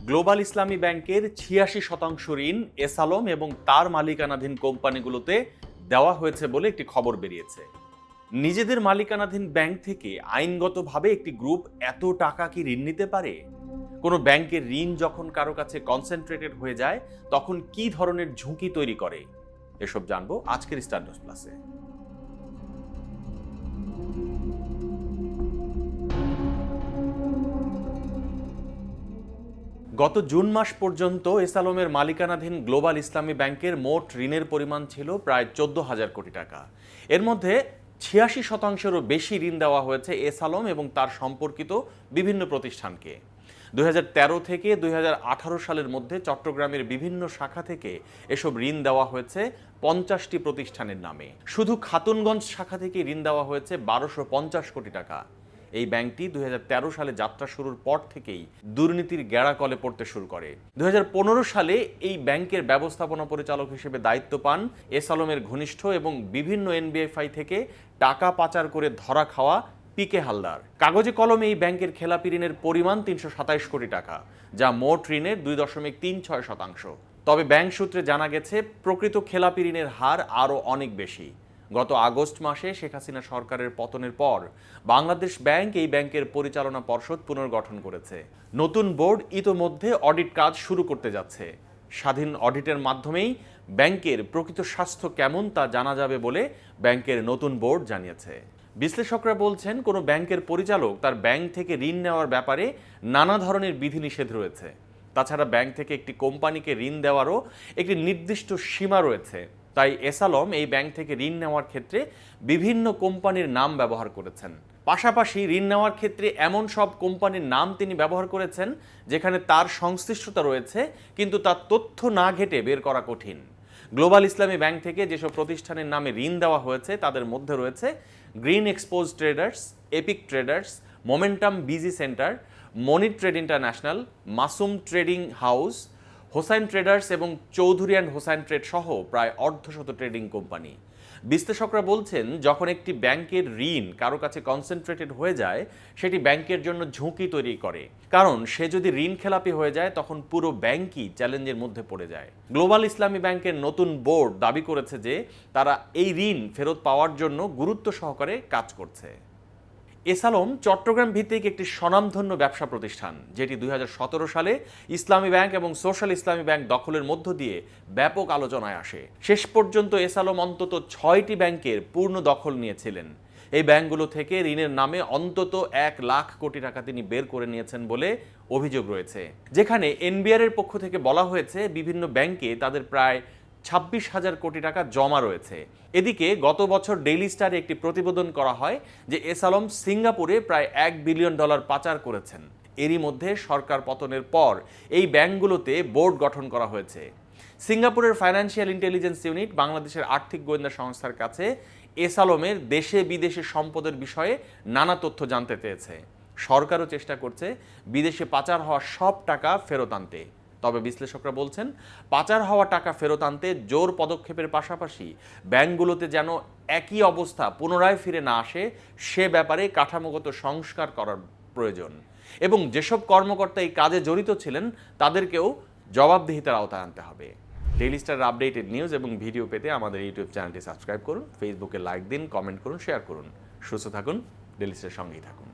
Global ইসলামী ব্যাংকের ৮৬% ঋণ এসালম এবং তার মালিকানাধীন কোম্পানিগুলোতে দেওয়া হয়েছে বলে একটি খবর বেরিয়েছে। নিজেদের মালিকানাধীন ব্যাংক থেকে আইনগতভাবে একটি গ্রুপ এত টাকা কি ঋণ নিতে পারে? কোনো ব্যাংকের ঋণ যখন কারো কাছে কনসেন্ট্রেটেড হয়ে যায় তখন কি ধরনের ঝুঁকি তৈরি করে? এসব জানবো আজকের স্টার নিউজ প্লাসে। গত জুন মাস পর্যন্ত এসালমের মালিকানাধীন গ্লোবাল ইসলামী ব্যাংকের মোট ঋণের পরিমাণ ছিল প্রায় ১৪,০০০ কোটি টাকা। এর মধ্যে ৮৬%-রও বেশি ঋণ দেওয়া হয়েছে এসালম এবং তার সম্পর্কিত বিভিন্ন প্রতিষ্ঠানকে। ২০১৩ থেকে ২০১৮ সালের মধ্যে চট্টগ্রামের বিভিন্ন শাখা থেকে এসব ঋণ দেওয়া হয়েছে ৫০টি প্রতিষ্ঠানের নামে। শুধু খাতুনগঞ্জ শাখা থেকে ঋণ দেওয়া হয়েছে ১২৫০ কোটি টাকা। এই ব্যাংকটি ২০১৩ সালে যাত্রা শুরুর পর থেকেই দুর্নীতির গ্যাড়াকলে পড়তে শুরু করে। ২০১৫ সালে এই ব্যাংকের ব্যবস্থাপনা পরিচালক হিসেবে দায়িত্ব পান এসালমের ঘনিষ্ঠ এবং বিভিন্ন এনবিএফআই থেকে টাকা পাচার করে ধরা খাওয়া পিকে হালদার। কাগজে কলমে এই ব্যাংকের খেলাপি ঋণের পরিমাণ ৩২৭ কোটি টাকা, যা মোট ঋণের ২.৩৬%। তবে ব্যাংক সূত্রে জানা গেছে প্রকৃত খেলাপি ঋণের হার আরও অনেক বেশি। গত আগস্ট মাসে শেখ হাসিনা সরকারের পতনের পর বাংলাদেশ ব্যাংক এই ব্যাংকের পরিচালনা পর্ষদ পুনর্গঠন করেছে। নতুন বোর্ড ইতোমধ্যে অডিট কাজ শুরু করতে যাচ্ছে। স্বাধীন অডিটের মাধ্যমেই ব্যাংকের প্রকৃত স্বাস্থ্য কেমন তা জানা যাবে বলে ব্যাংকের নতুন বোর্ড জানিয়েছে। বিশ্লেষকরা বলছেন, কোনো ব্যাংকের পরিচালক তার ব্যাংক থেকে ঋণ নেওয়ার ব্যাপারে নানা ধরনের বিধিনিষেধ রয়েছে। তাছাড়া ব্যাংক থেকে একটি কোম্পানিকে ঋণ দেওয়ারও একটি নির্দিষ্ট সীমা রয়েছে। তাই এসালম এই ব্যাংক থেকে ঋণ নেওয়ার ক্ষেত্রে বিভিন্ন কোম্পানির নাম ব্যবহার করেছেন। পাশাপাশি ঋণ নেওয়ার ক্ষেত্রে এমন সব কোম্পানির নাম তিনি ব্যবহার করেছেন যেখানে তার সংশ্লিষ্টতা রয়েছে কিন্তু তার তথ্য না ঘেঁটে বের করা কঠিন। গ্লোবাল ইসলামী ব্যাংক থেকে যেসব প্রতিষ্ঠানের নামে ঋণ দেওয়া হয়েছে তাদের মধ্যে রয়েছে Green Expose Traders, Epic Traders, Momentum BG Centre, Moni Trade International, Masum Trading House, Hossain Traders এবং চৌধুরী অ্যান্ড হোসাইন ট্রেড সহ প্রায় অর্ধশত ট্রেডিং কোম্পানি। বিশ্লেষকরা বলছেন, যখন একটি ব্যাংকের ঋণ কারো কাছে কনসেন্ট্রেটেড হয়ে যায় সেটি ব্যাংকের জন্য ঝুঁকি তৈরি করে, কারণ সে যদি ঋণ খেলাপি হয়ে যায় তখন পুরো ব্যাংকই চ্যালেঞ্জের মধ্যে পড়ে যায়। গ্লোবাল ইসলামী ব্যাংকের নতুন বোর্ড দাবি করেছে যে তারা এই ঋণ ফেরত পাওয়ার জন্য গুরুত্ব সহকারে কাজ করছে। এসালম চট্টগ্রাম ভিত্তিক একটি স্বনামধন্য ব্যবসা প্রতিষ্ঠান, যেটি ২০১৭ সালে ইসলামী ব্যাংক এবং সোশ্যাল ইসলামী ব্যাংক দখলের মধ্য দিয়ে ব্যাপক আলোচনায় আসে। শেষ পর্যন্ত এসালম অন্তত ৬টি ব্যাংকের পূর্ণ দখল নিয়েছিলেন। এই ব্যাংকগুলো থেকে ঋণের নামে অন্তত ১ লাখ কোটি টাকা তিনি বের করে নিয়েছেন বলে অভিযোগ রয়েছে, যেখানে এনবিআর এর পক্ষ থেকে বলা হয়েছে বিভিন্ন ব্যাংকে তাদের প্রায় ২৬,০০০ কোটি টাকা জমা রয়েছে। এদিকে গত বছর ডেইলি স্টারে একটি প্রতিবেদন করা হয় যে এসালম সিঙ্গাপুরে প্রায় $১ বিলিয়ন পাচার করেছেন। এরই মধ্যে সরকার পতনের পর এই ব্যাংকগুলোতে বোর্ড গঠন করা হয়েছে। সিঙ্গাপুরের ফাইন্যান্সিয়াল ইন্টেলিজেন্স ইউনিট বাংলাদেশের আর্থিক গোয়েন্দা সংস্থার কাছে এসালমের দেশে বিদেশে সম্পদের বিষয়ে নানা তথ্য জানতে চেয়েছে। সরকারও চেষ্টা করছে বিদেশে পাচার হওয়া সব টাকা ফেরত আনতে। তবে বিশ্লেষকরা বলছেন, পাচার হওয়া টাকা ফেরত আনতে জোর পদক্ষেপের পাশাপাশি ব্যাংকগুলোতে যেন একই অবস্থা পুনরায় ফিরে না আসে সে ব্যাপারে কাঠামোগত সংস্কার করার প্রয়োজন এবং যেসব কর্মকর্তা এই কাজে জড়িত ছিলেন তাদেরকেও জবাবদিহিতার আওতায় আনতে হবে। ডেইলি স্টার আপডেটেড নিউজ এবং ভিডিও পেতে আমাদের ইউটিউব চ্যানেলটি সাবস্ক্রাইব করুন, ফেসবুকে লাইক দিন, কমেন্ট করুন, শেয়ার করুন। সুস্থ থাকুন, ডেইলি স্টার সঙ্গেই থাকুন।